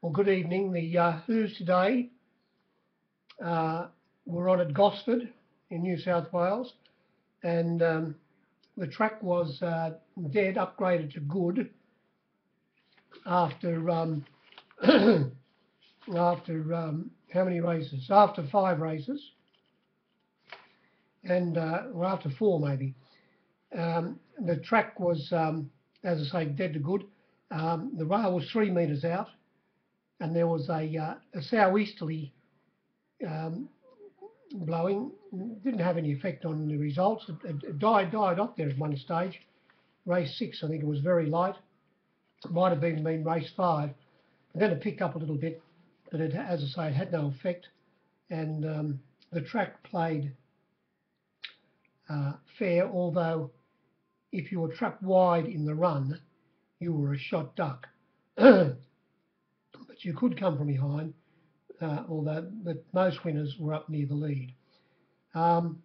Well, good evening. The Who's today were on at Gosford in New South Wales, and the track was dead, upgraded to good after how many races? After 5 races, and or after 4 maybe. The track was, as I say, dead to good. The rail was 3 metres out, and there was a southeasterly blowing. Didn't have any effect on the results. It died off there at one stage. Race 6, I think it was very light. It might have been race 5. And then it picked up a little bit, but it, as I say, it had no effect. And the track played fair, although if you were trapped wide in the run, you were a shot duck. But you could come from behind, although most winners were up near the lead. Now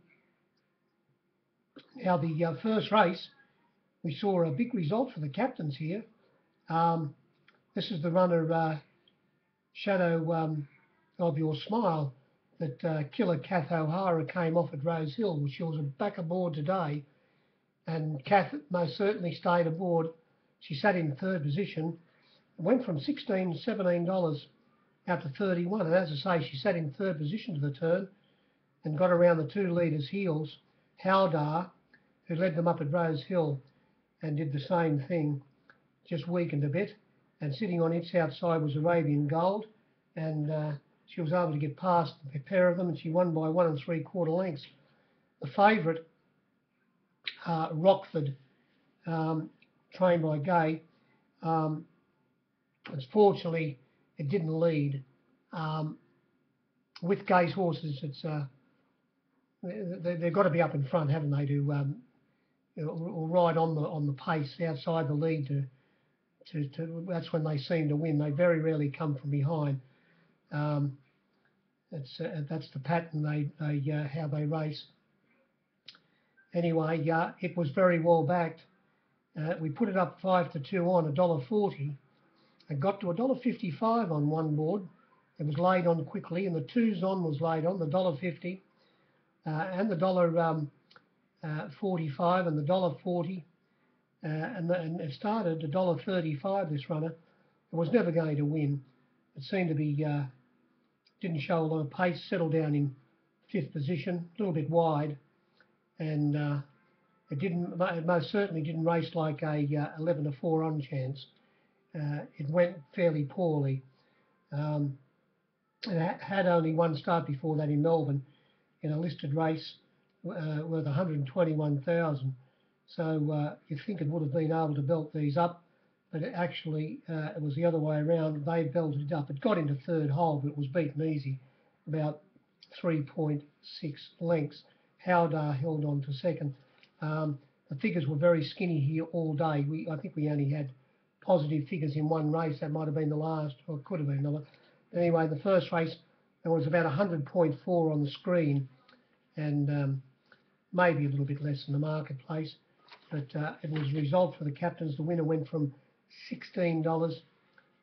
the first race, we saw a big result for the captains here. This is the runner Shadow of Your Smile that Killer Kath O'Hara came off at Rose Hill. She was back aboard today, and Kath most certainly stayed aboard. She sat in 3rd position, went from $16, $17 out to 31, and as I say, she sat in 3rd position to the turn and got around the 2 leaders' heels. Howdar, who led them up at Rose Hill, and did the same thing, just weakened a bit. And sitting on its outside was Arabian Gold, and she was able to get past a pair of them, and she won by 1 3/4 lengths. The favourite, Rockford, trained by Gay, unfortunately it didn't lead. With Gay's horses, it's they've got to be up in front, haven't they, to or ride on the pace outside the lead to that's when they seem to win. They very rarely come from behind. That's the pattern they how they race. Anyway, it was very well backed. We put it up 5-2 on $1.40. It got to $1.55 on one board. It was laid on quickly, and the 2s on was laid on the $1.50 and the $1.45 and the $1.40. And it started $1.35, this runner. It was never going to win. It seemed to be, didn't show a lot of pace, settled down in 5th position, a little bit wide, and it most certainly didn't race like a 11-4 on chance. It went fairly poorly. It had only one start before that in Melbourne in a listed race worth 121,000. So you'd think it would have been able to belt these up, but it actually it was the other way around. They belted it up. It got into 3rd hole, but it was beaten easy, about 3.6 lengths. Howdar held on to 2nd. The figures were very skinny here all day. I think we only had positive figures in one race. That might have been the last, or it could have been another. Anyway, the first race, there was about 100.4 on the screen, and maybe a little bit less in the marketplace. But it was a result for the captains. The winner went from $16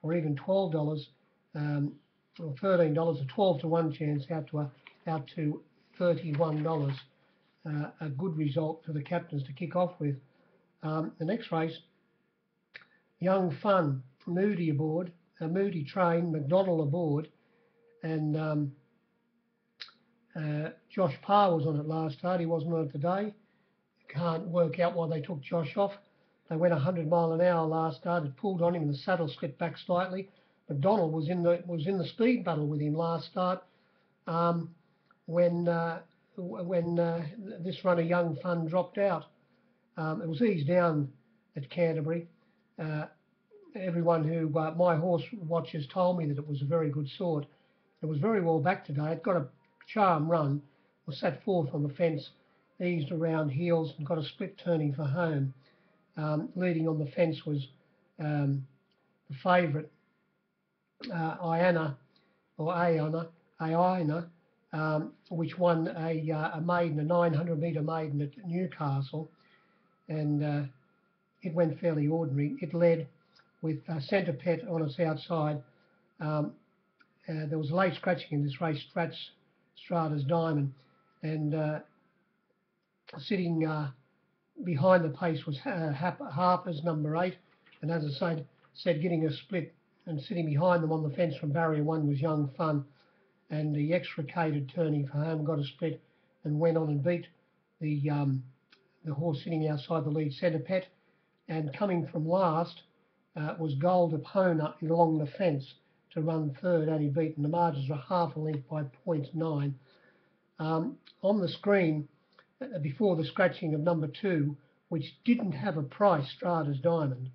or even $12 or $13, a 12-to-1 chance out to $31. A good result for the captains to kick off with. The next race, Young Fun, Moody aboard, Moody train, McDonald aboard, and Josh Parr was on it last start. He wasn't on it today. Can't work out why they took Josh off. They went 100 mile an hour last start. It pulled on him, and the saddle slipped back slightly. McDonald was in the speed battle with him last start when this runner Young Fun dropped out. It was eased down at Canterbury. Everyone who my horse watchers told me that it was a very good sort. It was very well back today. It got a charm run, was sat 4th on the fence, eased around heels and got a split turning for home. Leading on the fence was the favourite, Aina, which won a maiden, a 900-metre maiden at Newcastle, and it went fairly ordinary. It led with Centre Pet on its outside, There was late scratching in this race, Strata's Diamond, and sitting behind the pace was Harper's number 8, and as I said, getting a split, and sitting behind them on the fence from barrier 1 was Young Fun, and the extricated turning for home got a split and went on and beat the horse sitting outside the lead, Centre Pet, and coming from last was Gold Epona along the fence to run third, only beaten. The margins were half a length by 0.9. On the screen, before the scratching of number 2, which didn't have a price, Strata's Diamond,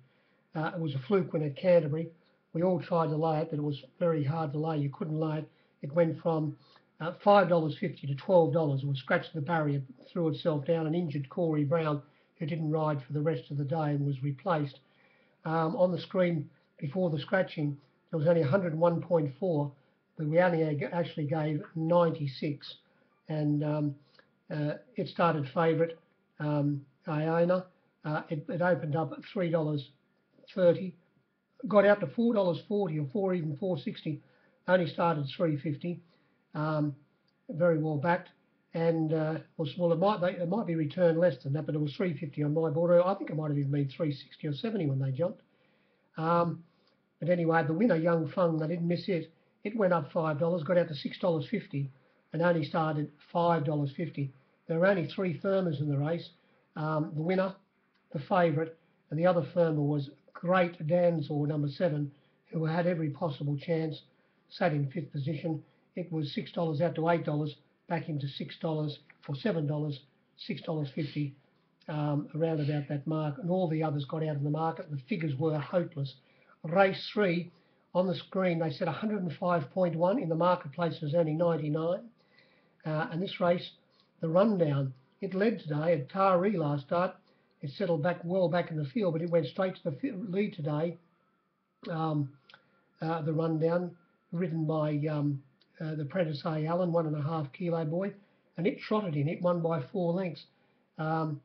it was a fluke win at Canterbury. We all tried to lay it, but it was very hard to lay. You couldn't lay it. It went from $5.50 to $12. It was scratched the barrier, threw itself down, and injured Corey Brown, who didn't ride for the rest of the day and was replaced. On the screen before the scratching, there was only 101.4, but we only actually gave 96. And it started favourite, Iona. It opened up at $3.30, got out to $4.40 or even $4.60, only started $3.50. Very well backed, and well, it might be returned less than that, but it was $3.50 on my board. I think it might have even been $3.60 or $3.70 when they jumped. But anyway, the winner, Young Fung, they didn't miss it. It went up $5, got out to $6.50, and only started $5.50. There were only 3 firmers in the race. The winner, the favourite, and the other firmer was Great Danzor, number 7, who had every possible chance, sat in 5th position. It was $6 out to $8, back into $6 or $7, $6.50, around about that mark, and all the others got out of the market. The figures were hopeless. Race 3, on the screen, they said 105.1. In the marketplace, it was only 99. And this race, the rundown, it led today at Taree last start. It settled well back in the field, but it went straight to the lead today. The rundown, ridden by the Prentice A. Allen, 1.5 kilo boy, and it trotted in. It won by 4 lengths. And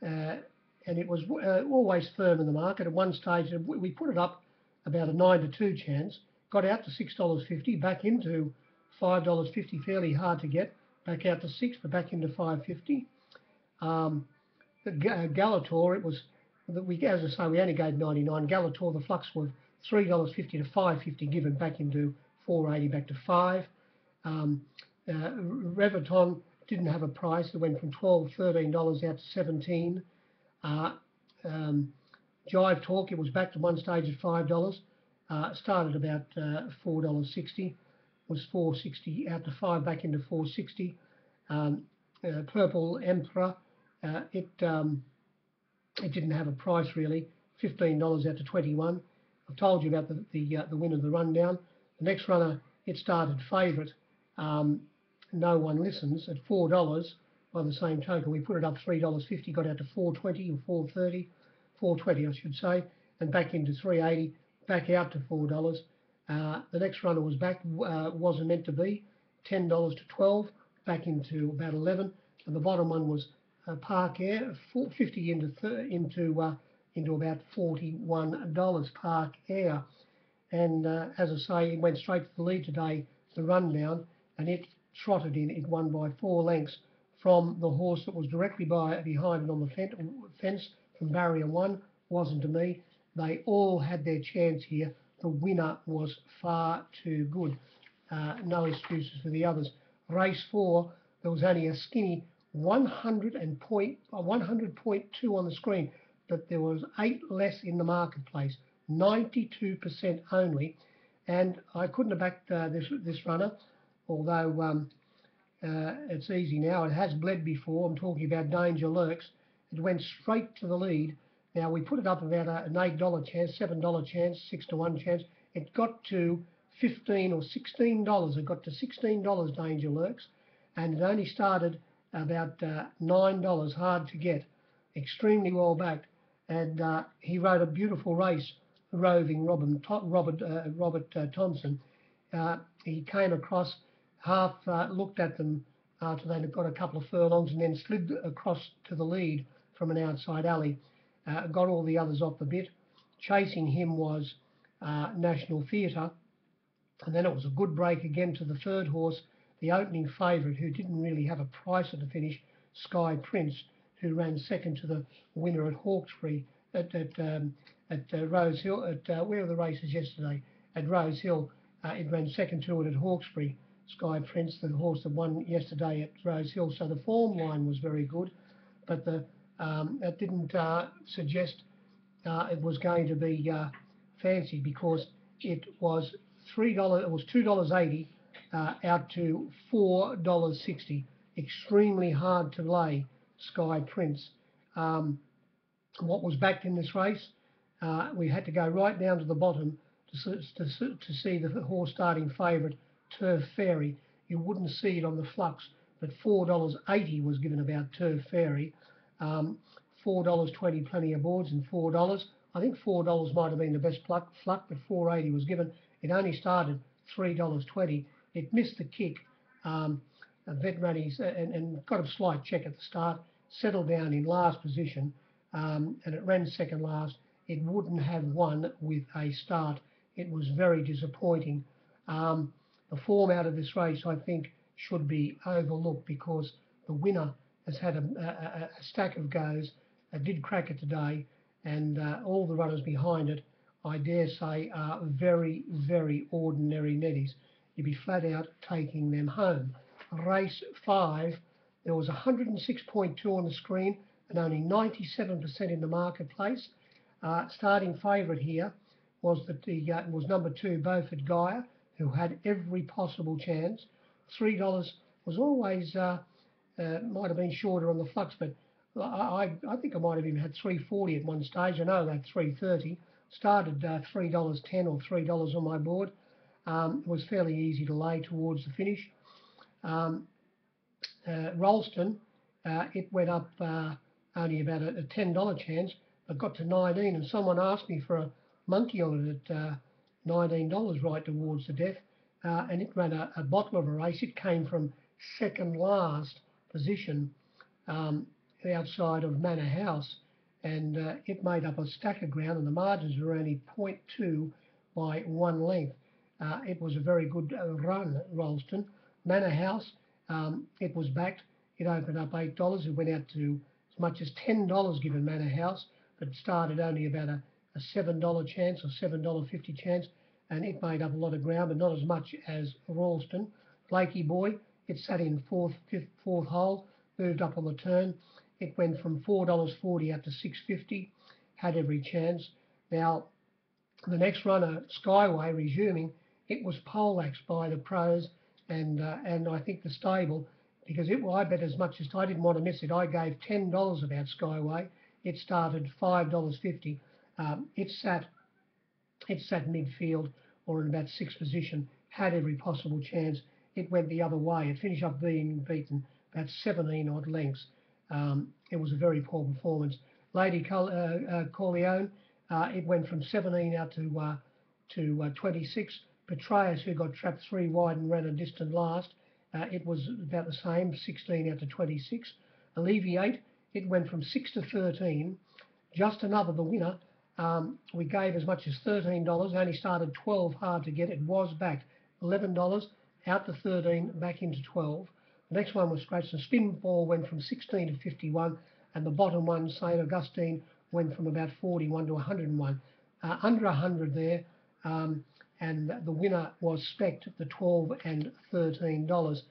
it was always firm in the market. At one stage, we put it up about a 9 to 2 chance, got out to $6.50, back into $5.50, fairly hard to get, back out to $6, but back into $5.50. Galator, it was, as I say, we only gave 99. Galator, the flux was $3.50 to $5.50 given, back into $4.80, back to $5. Reverton didn't have a price. It went from $12, $13 out to $17. Jive Talk, it was back to one stage at $5. Started about $4.60. Was $4.60 out to $5, back into $4.60. Purple Emperor, it didn't have a price really. $15 out to $21. I've told you about the win of the rundown. The next runner, it started favourite. No One Listens at $4. By the same token, we put it up $3.50, got out to $4.20 or $4.30, $4.20 I should say, and back into $3.80, back out to $4. The next runner was back, wasn't meant to be, $10 to $12, back into about 11, and the bottom one was Park Air, $4.50 into about $41, Park Air. And as I say, it went straight to the lead today, the rundown, and it trotted in. It won by 4 lengths from the horse that was directly behind it on the fence from barrier 1. Wasn't to me. They all had their chance here. The winner was far too good. No excuses for the others. Race 4, there was only a skinny 100.2 on the screen, but there was 8 less in the marketplace, 92% only. And I couldn't have backed this runner, although it's easy now. It has bled before. I'm talking about Danger Lurks. It went straight to the lead. Now, we put it up about an $8 chance, $7 chance, 6 to 1 chance. It got to $15 or $16. It got to $16, Danger Lurks, and it only started about $9, hard to get, extremely well backed. And he rode a beautiful race, Roving Robert Thompson. He came across, half looked at them after they'd got a couple of furlongs, and then slid across to the lead from an outside alley. Got all the others off the bit. Chasing him was National Theatre, And then it was a good break again to the third horse, the opening favourite, who didn't really have a price at the finish, Sky Prince, who ran second to the winner at Hawkesbury at Rose Hill. Where were the races yesterday? At Rose Hill. It ran second to it at Hawkesbury. Sky Prince, the horse that won yesterday at Rose Hill. So the form line was very good, but that didn't suggest it was going to be fancy, because it was $3. It was $2.80 out to $4.60. Extremely hard to lay Sky Prince. What was backed in this race? We had to go right down to the bottom to see the horse starting favourite, Turf Fairy. You wouldn't see it on the flux, but $4.80 was given about Turf Fairy. $4.20 plenty of boards, and $4. I think $4 might have been the best fluck, but $4.80 was given. It only started $3.20. It missed the kick. Veteranis and got a slight check at the start, settled down in last position, and it ran second last. It wouldn't have won with a start. It was very disappointing. The form out of this race, I think, should be overlooked, because the winner has had a stack of goes. It did crack it today, and all the runners behind it, I dare say, are very, very ordinary neddies. You'd be flat out taking them home. Race 5, there was 106.2 on the screen and only 97% in the marketplace. Starting favourite here was was number 2, Beaufort Gaia, who had every possible chance. $3 was always might have been shorter on the flux, but I think I might have even had $3.40 at one stage. I know that $3.30. Started $3.10 or $3 on my board. It was fairly easy to lay towards the finish. Ralston, it went up only about a $10 chance, but got to 19, and someone asked me for a monkey on it at $19 right towards the death, and it ran a bottle of a race. It came from second last position outside of Manor House, and it made up a stack of ground, and the margins were only 0.2 by 1 length. It was a very good run, Ralston. Manor House, it was backed. It opened up $8. It went out to as much as $10 given Manor House, but started only about a $7 chance or $7.50 chance, and it made up a lot of ground, but not as much as Ralston. Blakey Boy, it sat in fourth hole, moved up on the turn. It went from $4.40 up to $6.50, had every chance. Now, the next runner, Skyway, resuming, it was poleaxed by the pros and I think the stable, because I bet as much as I didn't want to miss it. I gave $10 about Skyway. It started $5.50. It sat midfield or in about 6th position, had every possible chance. It went the other way. It finished up being beaten about 17 odd lengths. It was a very poor performance. Lady Corleone, it went from 17 out to 26. Petraeus, who got trapped 3 wide and ran a distant last, it was about the same, 16 out to 26. Alleviate, it went from 6 to 13. Just Another, the winner, we gave as much as $13, only started 12 hard to get. It was back $11 out to 13, back into 12. The next one was Scratch. The Spin Ball went from 16 to 51, and the bottom one, St. Augustine, went from about 41 to 101. Under 100 there, and the winner was spec'd at the $12 and $13.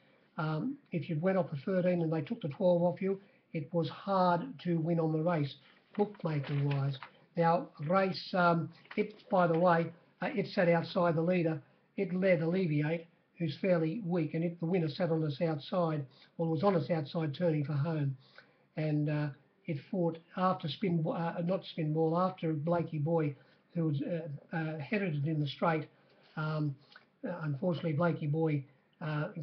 If you went off the 13 and they took the 12 off you, it was hard to win on the race, bookmaking wise. Now, race, by the way, it sat outside the leader. It led Alleviate, who's fairly weak, and the winner sat on its outside, well, it was on its outside turning for home. And it fought after after Blakey Boy, who was headed it in the straight. Unfortunately, Blakey Boy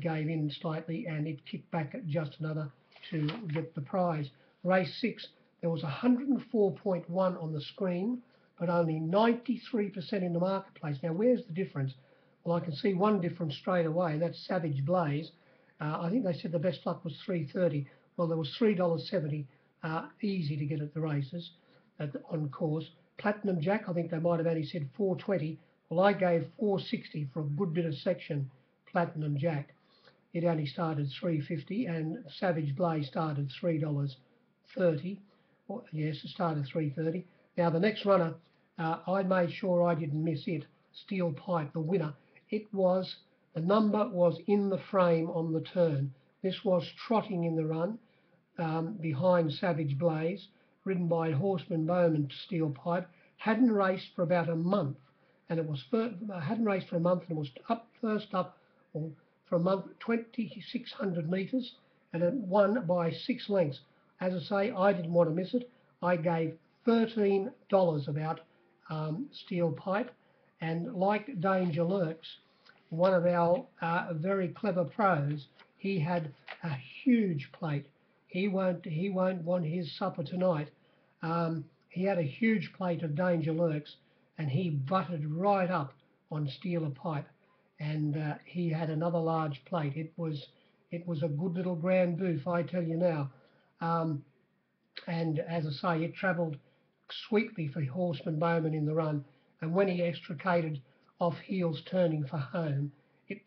gave in slightly, and it kicked back at Just Another to get the prize. Race 6, there was 104.1 on the screen, but only 93% in the marketplace. Now, where's the difference? Well, I can see one difference straight away, and that's Savage Blaze. I think they said the best luck was $3.30. Well, there was $3.70 easy to get at the races on course. Platinum Jack, I think they might have only said $4.20, Well, I gave 460 for a good bit of section Platinum Jack. It only started $3.50, and Savage Blaze started $3.30. Well, yes, it started $3.30. Now the next runner, I made sure I didn't miss it. Steel Pipe, the winner. The number was in the frame on the turn. This was trotting in the run behind Savage Blaze, ridden by Horseman Bowman to Steel Pipe. Hadn't raced for about a month, and it was hadn't raced for a month, and it was first up for a month, 2,600 metres, and it won by 6 lengths. As I say, I didn't want to miss it. I gave $13 about Steel Pipe, and like Danger Lurks, one of our very clever pros, he had a huge plate. He won't want his supper tonight. He had a huge plate of Danger Lurks, and he butted right up on Steel Pipe, and he had another large plate. It was a good little grand boof, I tell you now. And as I say, it travelled sweetly for Horseman Bowman in the run, and when he extricated off heels turning for home,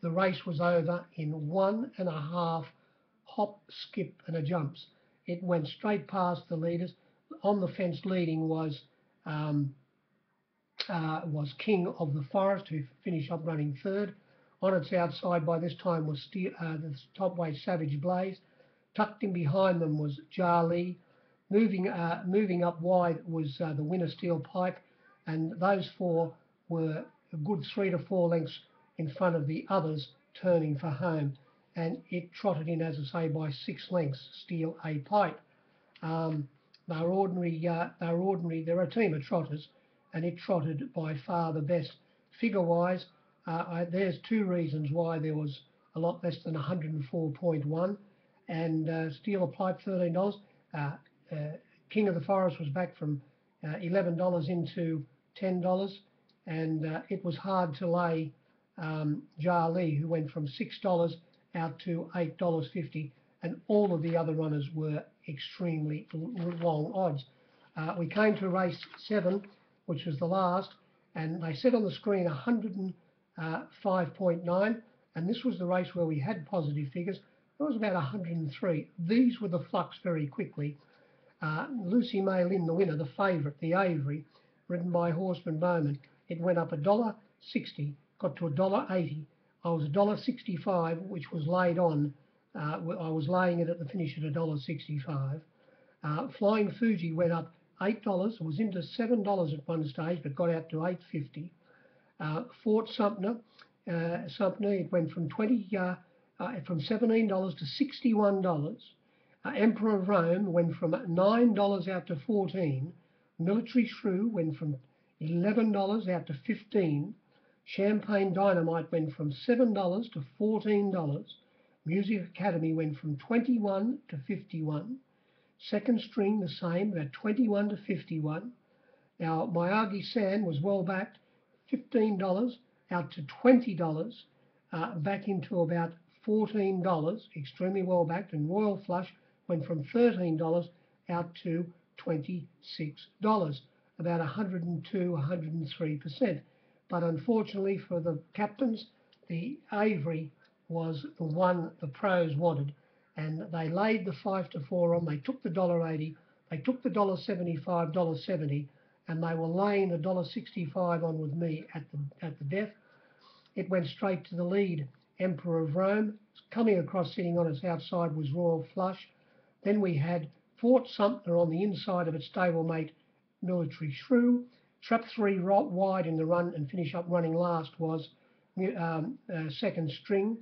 the race was over in 1.5 hop, skip and a jumps. It went straight past the leaders. On the fence leading was King of the Forest, who finished up running third. On its outside by this time was the top weight Savage Blaze. Tucked in behind them was Jarlee. Moving up wide was the winner Steel Pipe, and those four were a good 3 to 4 lengths in front of the others turning for home, and it trotted in, as I say, by 6 lengths, Steel Pipe. They're ordinary. They're a team of trotters, and it trotted by far the best. Figure-wise, there's 2 reasons why there was a lot less than 104.1, and Steel Pipe $13. King of the Forest was back from $11 into $10, and it was hard to lay Jarlee, who went from $6 out to $8.50, and all of the other runners were extremely long odds. We came to race 7, which was the last, and they said on the screen 105.9, and this was the race where we had positive figures. It was about 103. These were the flux very quickly. Lucy May Lynn, the winner, the favourite, the Avery, ridden by Horseman Bowman. It went up $1.60, got to $1.80. I was $1.65, which was laid on. I was laying it at the finish at $1.65. Flying Fuji went up $8. It was into $7 at one stage, but got out to $8.50. Fort Sumter, it went from $17 to $61. Emperor of Rome went from $9 out to $14. Military Shrew went from $11 out to $15. Champagne Dynamite went from $7 to $14. Music Academy went from 21 to 51. Second String the same, about 21 to 51. Now Miyagi San was well backed, $15 out to $20, back into about $14, extremely well backed, and Royal Flush went from $13 out to $26, about 102, 103%. But unfortunately for the captains, the Avery was the one the pros wanted, and they laid the 5 to 4 on. They took the $1.80, they took the $1.75, $1.70, and they were laying the $1.65 on with me at the death. It went straight to the lead. Emperor of Rome, coming across, sitting on its outside, was Royal Flush. Then we had Fort Sumter on the inside of its stablemate Military Shrew. Trap 3 right wide in the run and finish up running last was Second String.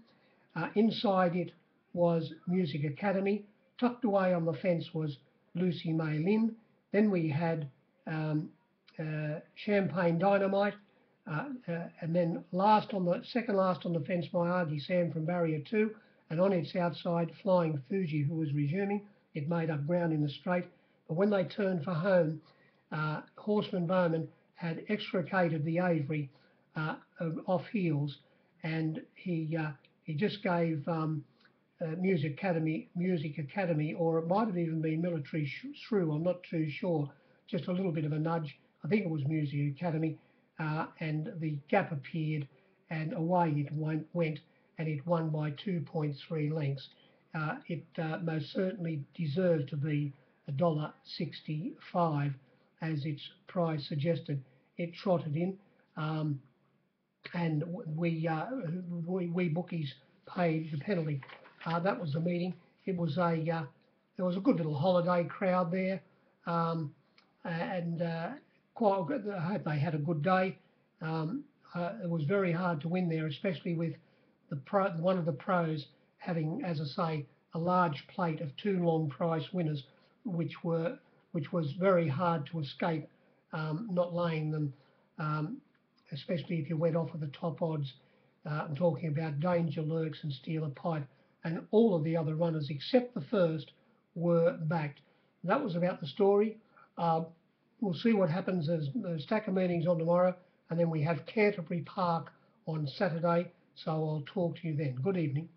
Inside it was Music Academy. Tucked away on the fence was Lucy May Lynn. Then we had Champagne Dynamite. And then second last on the fence, Miyagi Sam from Barrier 2, and on its outside, Flying Fuji, who was resuming. It made up ground in the straight, but when they turned for home, Horseman Bowman had extricated the Avery off heels, and he just gave Music Academy, or it might have even been Military Shrew, I'm not too sure, just a little bit of a nudge. I think it was Music Academy. and the gap appeared, and away it went, and it won by 2.3 lengths. It most certainly deserved to be $1.65, as its price suggested. It trotted in. And we bookies paid the penalty. That was the meeting. It was there was a good little holiday crowd there, and quite good. I hope they had a good day. It was very hard to win there, especially with one of the pros having, as I say, a large plate of two long price winners, which was very hard to escape, not laying them. Especially if you went off with the top odds. I'm talking about Danger Lurks and Steal a Pipe, and all of the other runners except the first were backed. That was about the story. We'll see what happens. There's a stack of meetings on tomorrow, and then we have Canterbury Park on Saturday, so I'll talk to you then. Good evening.